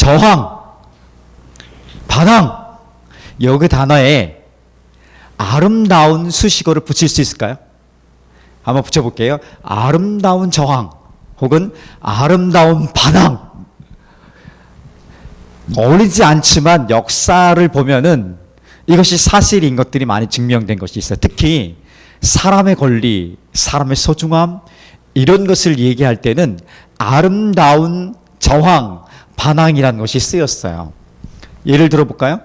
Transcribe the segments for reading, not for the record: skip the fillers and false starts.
저항, 반항, 여기 단어에 아름다운 수식어를 붙일 수 있을까요? 한번 붙여볼게요. 아름다운 저항 혹은 아름다운 반항. 어울리지 않지만 역사를 보면은 이것이 사실인 것들이 많이 증명된 것이 있어요. 특히 사람의 권리, 사람의 소중함 이런 것을 얘기할 때는 아름다운 저항, 반항이라는 것이 쓰였어요. 예를 들어볼까요?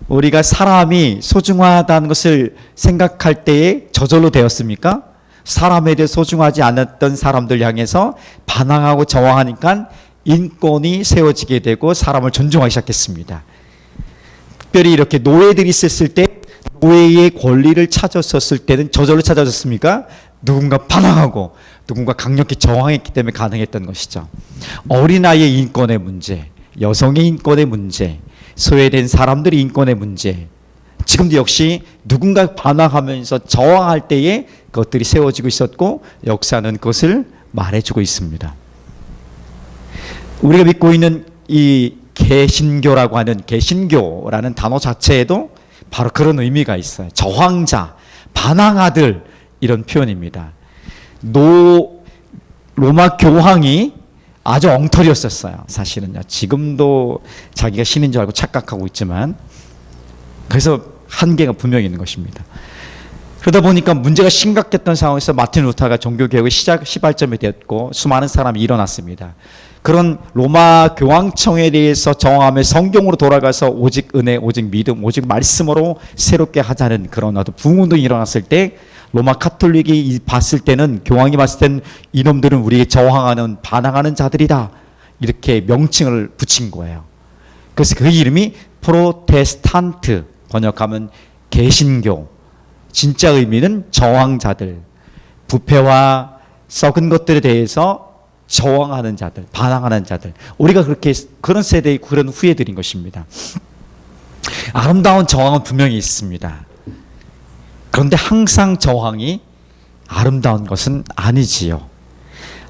우리가 사람이 소중하다는 것을 생각할 때에 저절로 되었습니까? 사람에 대해 소중하지 않았던 사람들 향해서 반항하고 저항하니까 인권이 세워지게 되고 사람을 존중하기 시작했습니다. 특별히 이렇게 노예들이 있었을 때 노예의 권리를 찾았었을 때는 저절로 찾아졌습니까? 누군가 반항하고 누군가 강력히 저항했기 때문에 가능했던 것이죠. 어린아이의 인권의 문제, 여성의 인권의 문제, 소외된 사람들의 인권의 문제, 지금도 역시 누군가 반항하면서 저항할 때에 그것들이 세워지고 있었고 역사는 그것을 말해주고 있습니다. 우리가 믿고 있는 이 개신교라고 하는 개신교라는 단어 자체에도 바로 그런 의미가 있어요. 저항자, 반항아들 이런 표현입니다. 로마 교황이 아주 엉터리였었어요. 사실은요. 지금도 자기가 신인 줄 알고 착각하고 있지만 그래서 한계가 분명히 있는 것입니다. 그러다 보니까 문제가 심각했던 상황에서 마틴 루터가 종교개혁의 시발점이 되었고 수많은 사람이 일어났습니다. 그런 로마 교황청에 대해서 저항하며 성경으로 돌아가서 오직 은혜, 오직 믿음, 오직 말씀으로 새롭게 하자는 그런 어떤 부흥운동이 일어났을 때 로마 카톨릭이 봤을 때는 교황이 봤을 때는 이놈들은 우리에게 저항하는 반항하는 자들이다 이렇게 명칭을 붙인 거예요. 그래서 그 이름이 프로테스탄트, 번역하면 개신교, 진짜 의미는 저항자들, 부패와 썩은 것들에 대해서 저항하는 자들, 반항하는 자들. 우리가 그렇게 그런 세대의 그런 후예들인 것입니다. 아름다운 저항은 분명히 있습니다. 그런데 항상 저항이 아름다운 것은 아니지요.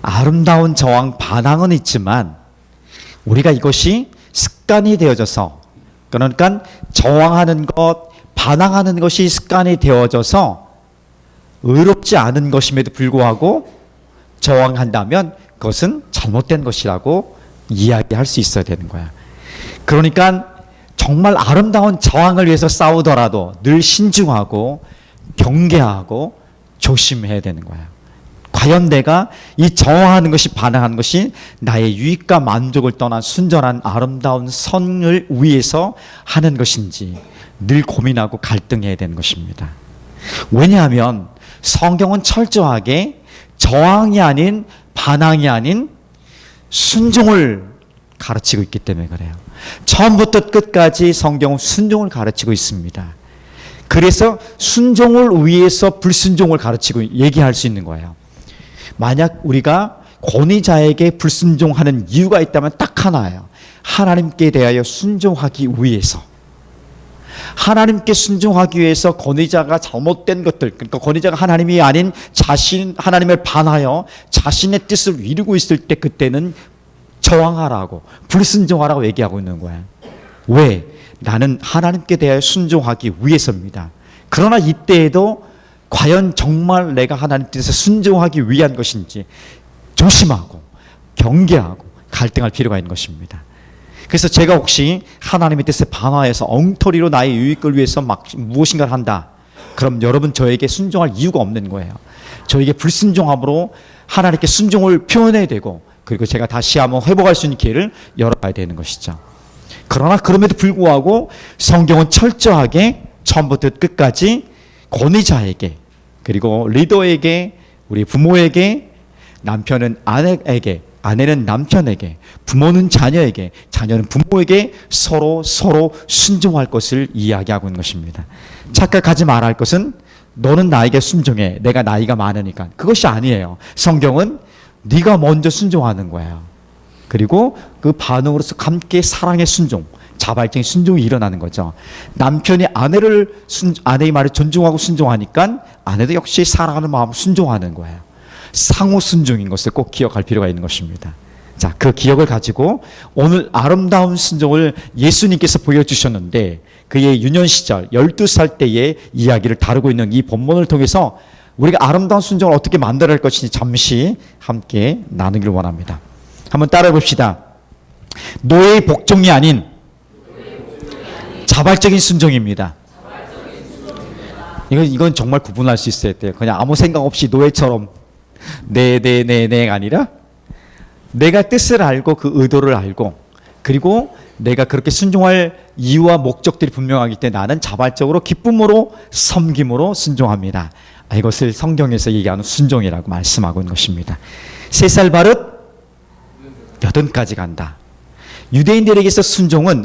아름다운 저항, 반항은 있지만 우리가 이것이 습관이 되어져서, 그러니까 저항하는 것, 반항하는 것이 습관이 되어져서 의롭지 않은 것임에도 불구하고 저항한다면 그것은 잘못된 것이라고 이야기할 수 있어야 되는 거야. 그러니까 정말 아름다운 저항을 위해서 싸우더라도 늘 신중하고 경계하고 조심해야 되는 거야. 과연 내가 이 저항하는 것이, 반항하는 것이 나의 유익과 만족을 떠난 순전한 아름다운 선을 위해서 하는 것인지 늘 고민하고 갈등해야 되는 것입니다. 왜냐하면 성경은 철저하게 저항이 아닌, 반항이 아닌 순종을 가르치고 있기 때문에 그래요. 처음부터 끝까지 성경은 순종을 가르치고 있습니다. 그래서 순종을 위해서 불순종을 가르치고 얘기할 수 있는 거예요. 만약 우리가 권위자에게 불순종하는 이유가 있다면 딱 하나예요. 하나님께 대하여 순종하기 위해서. 하나님께 순종하기 위해서 권위자가 잘못된 것들, 그러니까 권위자가 하나님이 아닌 하나님을 반하여 자신의 뜻을 이루고 있을 때 그때는 저항하라고, 불순종하라고 얘기하고 있는 거야. 왜? 나는 하나님께 대하여 순종하기 위해서입니다. 그러나 이때에도 과연 정말 내가 하나님 뜻에 순종하기 위한 것인지 조심하고 경계하고 갈등할 필요가 있는 것입니다. 그래서 제가 혹시 하나님의 뜻에 반하여서 엉터리로 나의 유익을 위해서 막 무엇인가를 한다. 그럼 여러분 저에게 순종할 이유가 없는 거예요. 저에게 불순종함으로 하나님께 순종을 표현해야 되고 그리고 제가 다시 한번 회복할 수 있는 기회를 열어봐야 되는 것이죠. 그러나 그럼에도 불구하고 성경은 철저하게 처음부터 끝까지 권위자에게 그리고 리더에게 우리 부모에게 남편은 아내에게 아내는 남편에게 부모는 자녀에게 자녀는 부모에게 서로 순종할 것을 이야기하고 있는 것입니다. 착각하지 말아야 할 것은 너는 나에게 순종해 내가 나이가 많으니까 그것이 아니에요. 성경은 네가 먼저 순종하는 거예요. 그리고 그 반응으로서 함께 사랑의 순종 자발적인 순종이 일어나는 거죠. 남편이 아내의 말을 존중하고 순종하니까 아내도 역시 사랑하는 마음으로 순종하는 거예요. 상호 순종인 것을 꼭 기억할 필요가 있는 것입니다. 자, 그 기억을 가지고 오늘 아름다운 순종을 예수님께서 보여주셨는데 그의 유년 시절 12살 때의 이야기를 다루고 있는 이 본문을 통해서 우리가 아름다운 순종을 어떻게 만들어야 할 것인지 잠시 함께 나누기를 원합니다. 한번 따라해 봅시다. 노예의 복종이 아닌 자발적인 순종입니다. 이건 정말 구분할 수 있어야 돼요. 그냥 아무 생각 없이 노예처럼 네가 아니라 내가 뜻을 알고 그 의도를 알고 그리고 내가 그렇게 순종할 이유와 목적들이 분명하기 때문에 나는 자발적으로 기쁨으로 섬김으로 순종합니다. 이것을 성경에서 얘기하는 순종이라고 말씀하고 있는 것입니다. 3살 버릇 8까지 간다. 유대인들에게서 순종은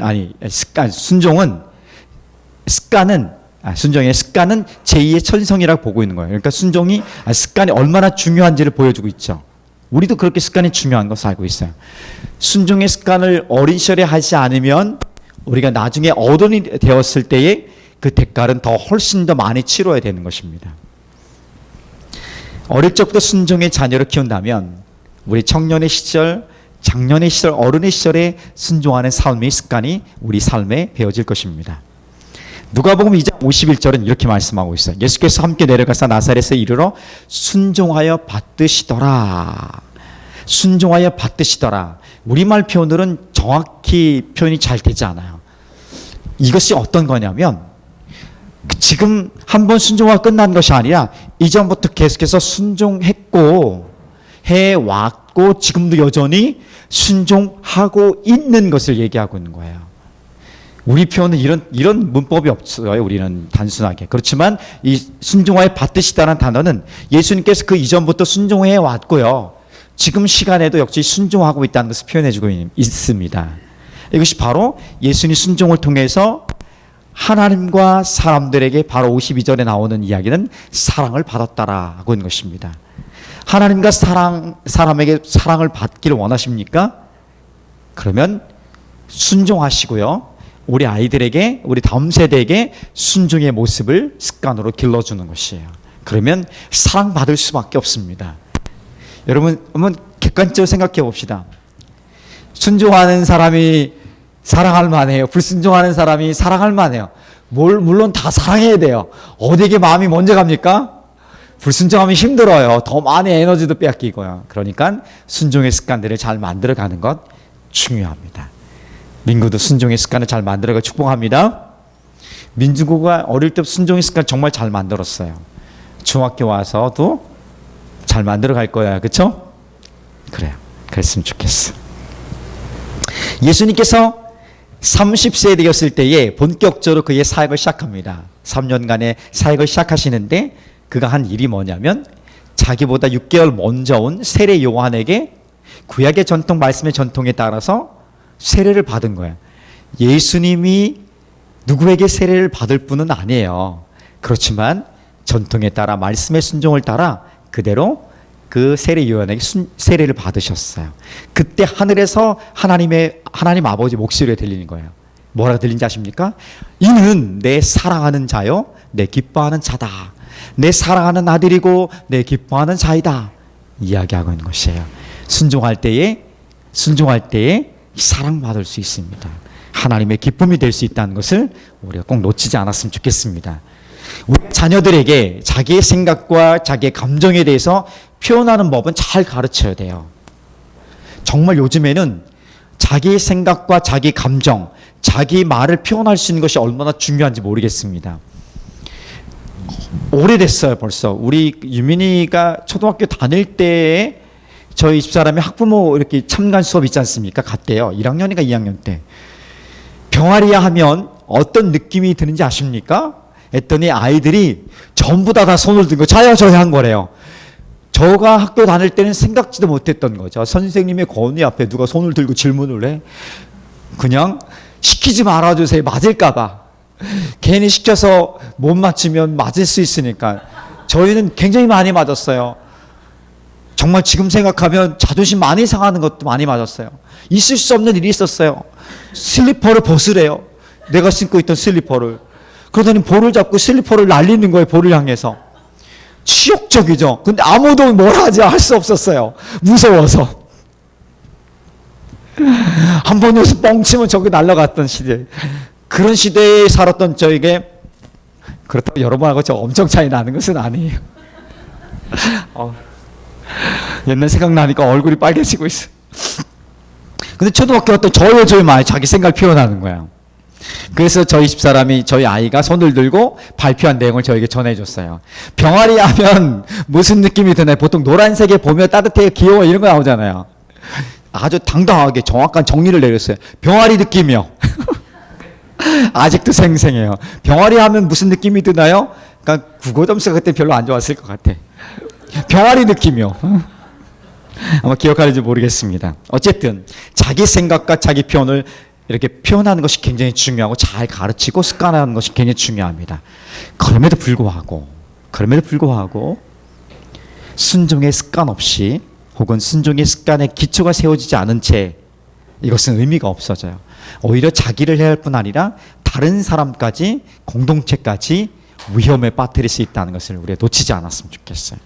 순종의 습관은 제2의 천성이라고 보고 있는 거예요. 그러니까 습관이 얼마나 중요한지를 보여주고 있죠. 우리도 그렇게 습관이 중요한 것을 알고 있어요. 순종의 습관을 어린 시절에 하지 않으면 우리가 나중에 어른이 되었을 때에 그 대가는 더 훨씬 더 많이 치러야 되는 것입니다. 어릴 적부터 순종의 자녀를 키운다면 우리 청년의 시절, 장년의 시절, 어른의 시절에 순종하는 삶의 습관이 우리 삶에 배어질 것입니다. 누가복음 2장 51절은 이렇게 말씀하고 있어요. 예수께서 함께 내려가서 나사렛에 이르러 순종하여 받드시더라. 순종하여 받드시더라. 우리말 표현으로는 정확히 표현이 잘 되지 않아요. 이것이 어떤 거냐면 지금 한번 순종하고 끝난 것이 아니라 이전부터 계속해서 순종했고 해왔고 지금도 여전히 순종하고 있는 것을 얘기하고 있는 거예요. 우리 표현은 이런 문법이 없어요. 우리는 단순하게. 그렇지만 이 순종하여 받드시다는 단어는 예수님께서 그 이전부터 순종해 왔고요. 지금 시간에도 역시 순종하고 있다는 것을 표현해주고 있습니다. 이것이 바로 예수님 순종을 통해서 하나님과 사람들에게 바로 52절에 나오는 이야기는 사랑을 받았다라고 하는 것입니다. 하나님과 사람에게 사랑을 받기를 원하십니까? 그러면 순종하시고요. 우리 아이들에게, 우리 다음 세대에게 순종의 모습을 습관으로 길러주는 것이에요. 그러면 사랑받을 수밖에 없습니다. 여러분, 한번 객관적으로 생각해 봅시다. 순종하는 사람이 사랑할 만해요. 불순종하는 사람이 사랑할 만해요. 물론 다 사랑해야 돼요. 어디에 마음이 먼저 갑니까? 불순종하면 힘들어요. 더 많이 에너지도 빼앗기고요. 그러니까 순종의 습관들을 잘 만들어가는 것 중요합니다. 민구도 순종의 습관을 잘 만들어가 축복합니다. 민주구가 어릴 때 순종의 습관 정말 잘 만들었어요. 중학교 와서도 잘 만들어 갈 거야. 그렇죠? 그래요. 그랬으면 좋겠어. 예수님께서 30세 되었을 때에 본격적으로 그의 사역을 시작합니다. 3년간의 사역을 시작하시는데 그가 한 일이 뭐냐면 자기보다 6개월 먼저 온 세례 요한에게 구약의 전통, 말씀의 전통에 따라서 세례를 받은 거예요. 예수님이 누구에게 세례를 받을 분은 아니에요. 그렇지만 전통에 따라 말씀의 순종을 따라 그대로 그 세례 요한에게 세례를 받으셨어요. 그때 하늘에서 하나님 아버지 목소리가 들리는 거예요. 뭐라 들린지 아십니까? 이는 내 사랑하는 자요, 내 기뻐하는 자다. 내 사랑하는 아들이고 내 기뻐하는 자이다. 이야기하고 있는 것이에요. 순종할 때에 사랑받을 수 있습니다. 하나님의 기쁨이 될 수 있다는 것을 우리가 꼭 놓치지 않았으면 좋겠습니다. 우리 자녀들에게 자기의 생각과 자기의 감정에 대해서 표현하는 법은 잘 가르쳐야 돼요. 정말 요즘에는 자기의 생각과 자기 감정, 자기 말을 표현할 수 있는 것이 얼마나 중요한지 모르겠습니다. 오래됐어요, 벌써. 우리 유민이가 초등학교 다닐 때에 저희 집사람이 학부모 이렇게 참관 수업 있지 않습니까? 갔대요. 1학년인가 2학년 때. 병아리야 하면 어떤 느낌이 드는지 아십니까? 했더니 아이들이 전부 다 손을 들고 저요 한 거래요. 저가 학교 다닐 때는 생각지도 못했던 거죠. 선생님의 권위 앞에 누가 손을 들고 질문을 해? 그냥 시키지 말아주세요. 맞을까 봐. 괜히 시켜서 못 맞추면 맞을 수 있으니까. 저희는 굉장히 많이 맞았어요. 정말 지금 생각하면 자존심 많이 상하는 것도 많이 맞았어요. 있을 수 없는 일이 있었어요. 슬리퍼를 벗으래요. 내가 신고 있던 슬리퍼를. 그러더니 볼을 잡고 슬리퍼를 날리는 거예요. 볼을 향해서. 치욕적이죠. 근데 아무도 뭐라 하지 할 수 없었어요. 무서워서. 한 번 여기서 뻥 치면 저기 날아갔던 시대. 그런 시대에 살았던 저에게 그렇다고 여러분하고 저 엄청 차이 나는 것은 아니에요. 옛날 생각나니까 얼굴이 빨개지고 있어. 근데 초등학교 갔더니 저요저요 많이 자기 생각을 표현하는 거야. 그래서 저희 집사람이 저희 아이가 손을 들고 발표한 내용을 저에게 전해줬어요. 병아리 하면 무슨 느낌이 드나요? 보통 노란색에 보면 따뜻해 귀여워 이런 거 나오잖아요. 아주 당당하게 정확한 정리를 내렸어요. 병아리 느낌이요. 아직도 생생해요. 병아리 하면 무슨 느낌이 드나요? 그러니까 국어 점수가 그때 별로 안 좋았을 것 같아. 병아리 느낌이요. 아마 기억하는지 모르겠습니다. 어쨌든 자기 생각과 자기 표현을 이렇게 표현하는 것이 굉장히 중요하고 잘 가르치고 습관화하는 것이 굉장히 중요합니다. 그럼에도 불구하고 순종의 습관 없이 혹은 순종의 습관에 기초가 세워지지 않은 채 이것은 의미가 없어져요. 오히려 자기를 해야 할 뿐 아니라 다른 사람까지 공동체까지 위험에 빠뜨릴 수 있다는 것을 우리가 놓치지 않았으면 좋겠어요.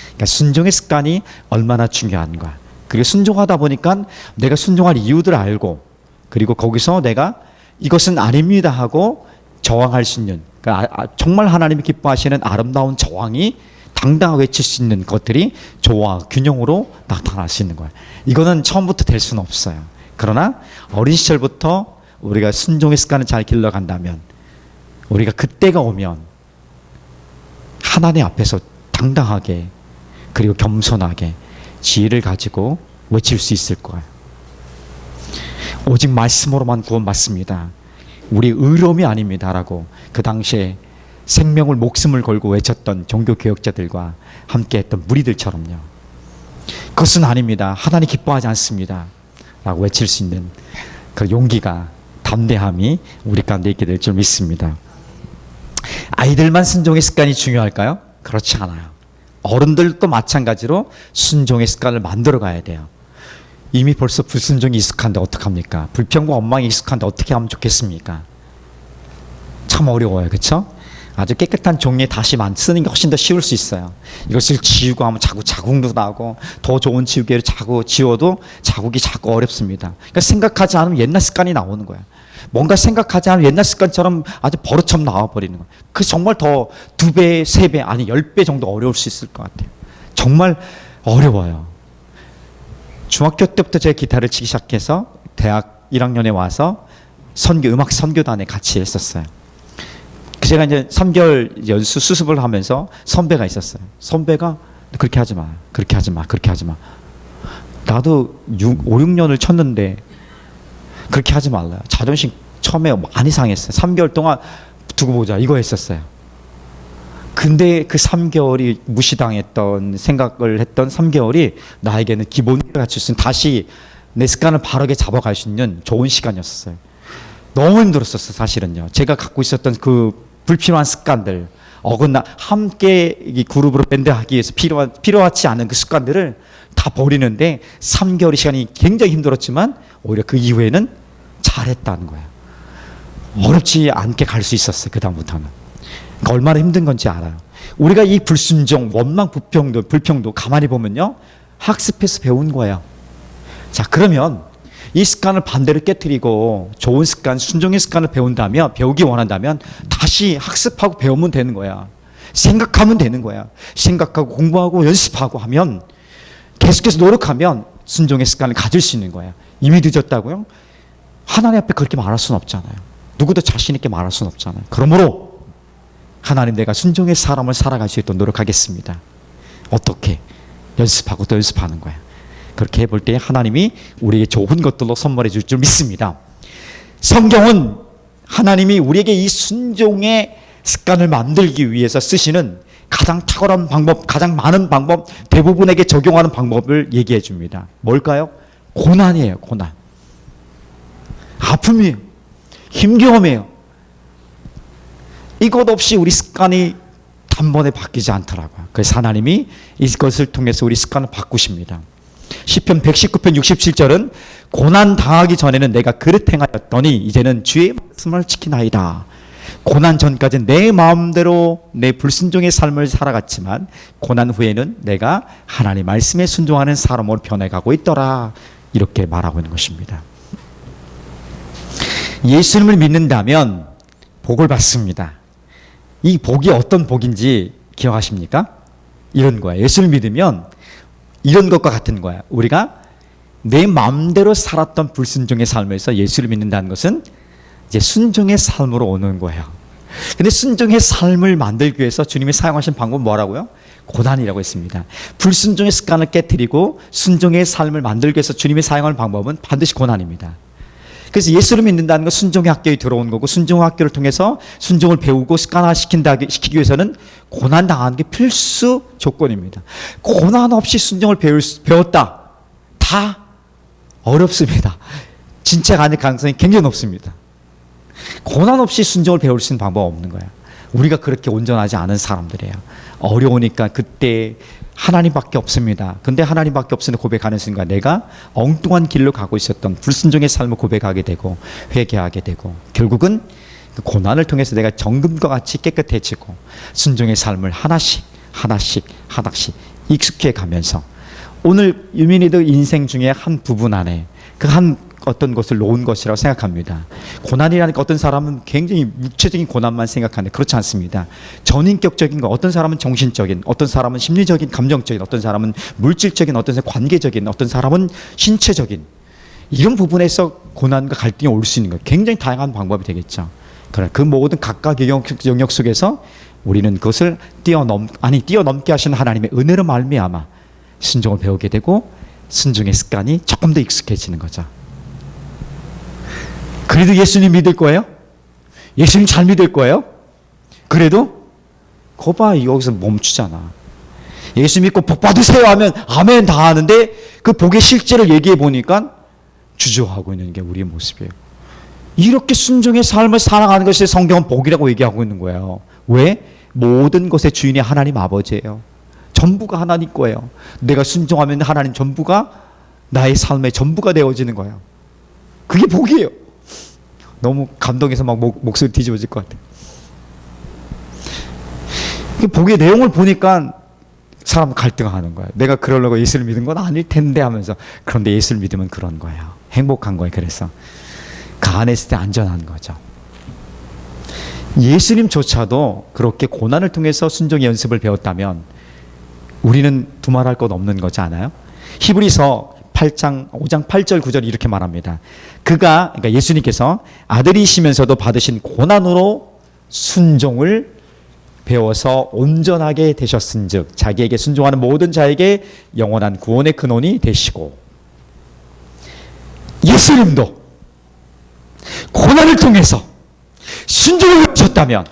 그러니까 순종의 습관이 얼마나 중요한가. 그리고 순종하다 보니까 내가 순종할 이유들을 알고 그리고 거기서 내가 이것은 아닙니다 하고 저항할 수 있는 그러니까 정말 하나님이 기뻐하시는 아름다운 저항이 당당하게 외칠 수 있는 것들이 조화, 균형으로 나타날 수 있는 거예요. 이거는 처음부터 될 수는 없어요. 그러나 어린 시절부터 우리가 순종의 습관을 잘 길러간다면 우리가 그때가 오면 하나님 앞에서 당당하게 그리고 겸손하게 지혜를 가지고 외칠 수 있을 거예요. 오직 말씀으로만 구원받습니다. 우리 의로움이 아닙니다라고 그 당시에 생명을 목숨을 걸고 외쳤던 종교개혁자들과 함께했던 무리들처럼요. 그것은 아닙니다. 하나님 기뻐하지 않습니다. 라고 외칠 수 있는 그 용기가 담대함이 우리 가운데 있게 될 줄 믿습니다. 아이들만 순종의 습관이 중요할까요? 그렇지 않아요. 어른들도 마찬가지로 순종의 습관을 만들어 가야 돼요. 이미 벌써 불순종이 익숙한데 어떡합니까? 불평과 원망이 익숙한데 어떻게 하면 좋겠습니까? 참 어려워요. 그렇죠? 아주 깨끗한 종이에 다시 쓰는 게 훨씬 더 쉬울 수 있어요. 이것을 지우고 하면 자꾸 자국도 나고 더 좋은 지우개를 자꾸 지워도 자국이 자꾸 어렵습니다. 그러니까 생각하지 않으면 옛날 습관이 나오는 거야. 뭔가 생각하지 않으면 옛날 습관처럼 아주 버릇처럼 나와버리는 거야. 그 정말 더 2배, 3배, 아니 10배 정도 어려울 수 있을 것 같아요. 정말 어려워요. 중학교 때부터 제가 기타를 치기 시작해서 대학 1학년에 와서 음악 선교단에 같이 했었어요. 제가 이제 3개월 연수 수습을 하면서 선배가 있었어요. 선배가 그렇게 하지 마, 그렇게 하지 마, 그렇게 하지 마. 나도 5, 6년을 쳤는데 그렇게 하지 말라. 자존심 처음에 많이 상했어요. 3개월 동안 두고 보자 이거 했었어요. 근데 그 3개월이 무시당했던 생각을 했던 3개월이 나에게는 기본을 갖출 수 있는 다시 내 습관을 바르게 잡아갈 수 있는 좋은 시간이었어요. 너무 힘들었었어요. 사실은요. 제가 갖고 있었던 그 불필요한 습관들, 함께 이 그룹으로 밴드 하기 위해서 필요하지 않은 그 습관들을 다 버리는데 3개월의 시간이 굉장히 힘들었지만 오히려 그 이후에는 잘했다는 거예요. 어렵지 않게 갈 수 있었어요. 그 다음부터는. 그러니까 얼마나 힘든 건지 알아요. 우리가 이 불순종, 원망, 불평도 가만히 보면요. 학습해서 배운 거예요. 자, 그러면 이 습관을 반대로 깨트리고 좋은 습관, 순종의 습관을 배우기 원한다면 다시 학습하고 배우면 되는 거야. 생각하면 되는 거야. 생각하고 공부하고 연습하고 하면 계속해서 노력하면 순종의 습관을 가질 수 있는 거야. 이미 늦었다고요? 하나님 앞에 그렇게 말할 수는 없잖아요. 누구도 자신 있게 말할 수는 없잖아요. 그러므로 하나님 내가 순종의 사람을 살아갈 수 있도록 노력하겠습니다. 어떻게? 연습하고 또 연습하는 거야. 그렇게 해볼 때 하나님이 우리에게 좋은 것들로 선물해 줄 줄 믿습니다. 성경은 하나님이 우리에게 이 순종의 습관을 만들기 위해서 쓰시는 가장 탁월한 방법, 가장 많은 방법, 대부분에게 적용하는 방법을 얘기해 줍니다. 뭘까요? 고난이에요. 고난. 아픔이에요. 힘겨움이에요. 이것 없이 우리 습관이 단번에 바뀌지 않더라고요. 그래서 하나님이 이것을 통해서 우리 습관을 바꾸십니다. 시편 119편 67절은 고난 당하기 전에는 내가 그릇 행하였더니 이제는 주의 말씀을 지키나이다. 고난 전까지는 내 마음대로 내 불순종의 삶을 살아갔지만 고난 후에는 내가 하나님 말씀에 순종하는 사람으로 변해가고 있더라. 이렇게 말하고 있는 것입니다. 예수님을 믿는다면 복을 받습니다. 이 복이 어떤 복인지 기억하십니까? 이런 거예요. 예수를 믿으면 이런 것과 같은 거예요. 우리가 내 마음대로 살았던 불순종의 삶에서 예수를 믿는다는 것은 이제 순종의 삶으로 오는 거예요. 근데 순종의 삶을 만들기 위해서 주님이 사용하신 방법은 뭐라고요? 고난이라고 했습니다. 불순종의 습관을 깨뜨리고 순종의 삶을 만들기 위해서 주님이 사용하는 방법은 반드시 고난입니다. 그래서 예수를 믿는다는 건 순종의 학교에 들어온 거고, 순종의 학교를 통해서 순종을 배우고 습관화시키기 위해서는 고난 당하는 게 필수 조건입니다. 고난 없이 순종을 배웠다. 다 어렵습니다. 진짜가 아닐 가능성이 굉장히 높습니다. 고난 없이 순종을 배울 수 있는 방법은 없는 거예요. 우리가 그렇게 온전하지 않은 사람들이에요. 어려우니까 그때 하나님밖에 없습니다. 근데 하나님밖에 없으니 고백하는 순간 내가 엉뚱한 길로 가고 있었던 불순종의 삶을 고백하게 되고 회개하게 되고, 결국은 그 고난을 통해서 내가 정금과 같이 깨끗해지고 순종의 삶을 하나씩 익숙해 가면서, 오늘 유민이들 인생 중에 한 부분 안에 그 한 어떤 것을 놓은 것이라고 생각합니다. 고난이라는 게 어떤 사람은 굉장히 육체적인 고난만 생각하는데 그렇지 않습니다. 전인격적인 거, 어떤 사람은 정신적인, 어떤 사람은 심리적인, 감정적인, 어떤 사람은 물질적인, 어떤 사람은 관계적인, 어떤 사람은 신체적인, 이런 부분에서 고난과 갈등이 올 수 있는 거예요. 굉장히 다양한 방법이 되겠죠. 그러나 그 모든 각각의 영역 속에서 우리는 그것을 뛰어넘게 하시는 하나님의 은혜로 말미암아 순종을 배우게 되고 순종의 습관이 조금 더 익숙해지는 거죠. 그래도 예수님 믿을 거예요? 예수님 잘 믿을 거예요? 그래도 거봐, 여기서 멈추잖아. 예수 믿고 복 받으세요 하면 아멘 다 하는데 그 복의 실제를 얘기해 보니까 주저하고 있는 게 우리의 모습이에요. 이렇게 순종의 삶을 살아가는 것이 성경은 복이라고 얘기하고 있는 거예요. 왜? 모든 것의 주인이 하나님 아버지예요. 전부가 하나님 거예요. 내가 순종하면 하나님 전부가 나의 삶의 전부가 되어지는 거예요. 그게 복이에요. 너무 감동해서 막 목소리 뒤집어질 것 같아요. 그 복의 내용을 보니까 사람은 갈등하는 거예요. 내가 그러려고 예수를 믿은 건 아닐 텐데 하면서, 그런데 예수를 믿으면 그런 거예요. 행복한 거예요. 그래서 그 안에 있을 때 안전한 거죠. 예수님조차도 그렇게 고난을 통해서 순종의 연습을 배웠다면 우리는 두말할 것 없는 거지 않아요? 히브리서 5장 8절 9절이 이렇게 말합니다. 그러니까 예수님께서 아들이시면서도 받으신 고난으로 순종을 배워서 온전하게 되셨은즉 자기에게 순종하는 모든 자에게 영원한 구원의 근원이 되시고, 예수님도 고난을 통해서 순종을 배우셨다면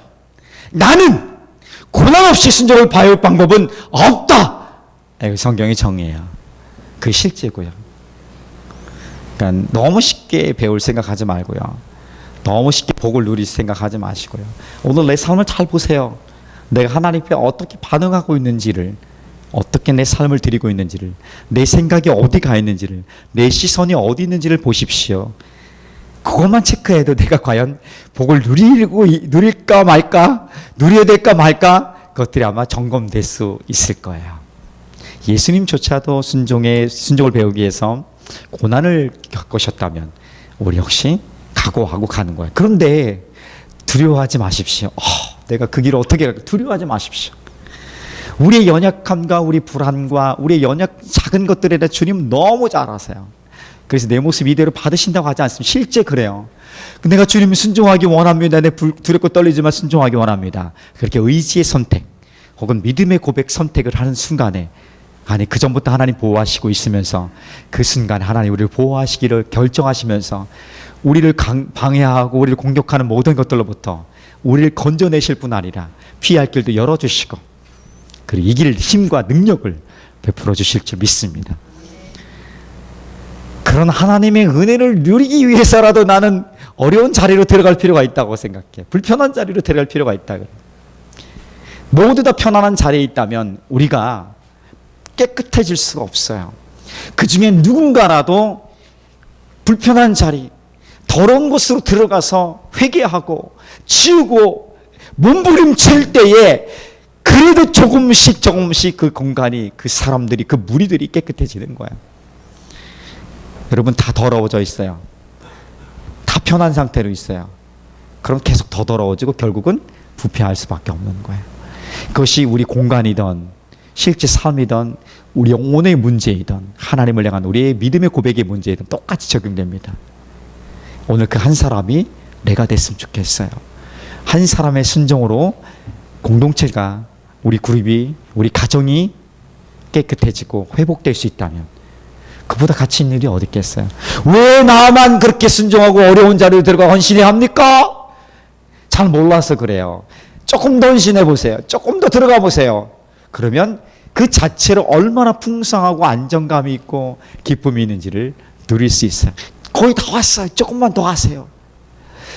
나는 고난 없이 순종을 배울 방법은 없다. 성경의 정의예요. 그게 실제고요. 그러니까 너무 쉽게 배울 생각하지 말고요. 너무 쉽게 복을 누릴 생각하지 마시고요. 오늘 내 삶을 잘 보세요. 내가 하나님 앞에 어떻게 반응하고 있는지를, 어떻게 내 삶을 드리고 있는지를, 내 생각이 어디 가 있는지를, 내 시선이 어디 있는지를 보십시오. 그것만 체크해도 내가 과연 복을 누릴까 말까, 누려야 될까 말까, 그것들이 아마 점검될 수 있을 거예요. 예수님조차도 순종을 배우기 위해서 고난을 겪으셨다면 우리 역시 각오하고 가는 거예요. 그런데 두려워하지 마십시오. 내가 그 길을 어떻게 갈까? 두려워하지 마십시오. 우리의 연약함과 우리 불안과 우리의 작은 것들에 대해 주님은 너무 잘 아세요. 그래서 내 모습 이대로 받으신다고 하지 않습니다. 실제 그래요. 내가 주님 순종하기 원합니다. 내 두렵고 떨리지만 순종하기 원합니다. 그렇게 의지의 선택 혹은 믿음의 고백 선택을 하는 순간에, 그 전부터 하나님 보호하시고 있으면서 그 순간 하나님 우리를 보호하시기를 결정하시면서 우리를 방해하고 우리를 공격하는 모든 것들로부터 우리를 건져내실 뿐 아니라 피할 길도 열어주시고, 그리고 이길 힘과 능력을 베풀어 주실 줄 믿습니다. 그런 하나님의 은혜를 누리기 위해서라도 나는 어려운 자리로 들어갈 필요가 있다고 생각해. 불편한 자리로 들어갈 필요가 있다. 모두 다 편안한 자리에 있다면 우리가 깨끗해질 수가 없어요. 그 중에 누군가라도 불편한 자리, 더러운 곳으로 들어가서 회개하고 치우고 몸부림칠 때에 그래도 조금씩 그 공간이, 그 사람들이, 그 무리들이 깨끗해지는 거예요. 여러분 다 더러워져 있어요. 다 편한 상태로 있어요. 그럼 계속 더 더러워지고 결국은 부패할 수밖에 없는 거예요. 그것이 우리 공간이든 실제 삶이든 우리 영혼의 문제이든 하나님을 향한 우리의 믿음의 고백의 문제이든 똑같이 적용됩니다. 오늘 그 한 사람이 내가 됐으면 좋겠어요. 한 사람의 순종으로 공동체가, 우리 그룹이, 우리 가정이 깨끗해지고 회복될 수 있다면 그보다 가치 있는 일이 어디 있겠어요? 왜 나만 그렇게 순종하고 어려운 자리에 들어가 헌신해야 합니까? 잘 몰라서 그래요. 조금 더 헌신해 보세요. 조금 더 들어가 보세요. 그러면 그 자체로 얼마나 풍성하고 안정감이 있고 기쁨이 있는지를 누릴 수 있어요. 거의 다 왔어요. 조금만 더 하세요.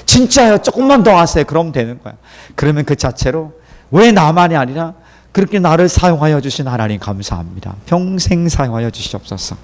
진짜요. 조금만 더 하세요. 그러면 되는 거야. 그러면 그 자체로 왜 나만이 아니라 그렇게 나를 사용하여 주신 하나님 감사합니다. 평생 사용하여 주시옵소서.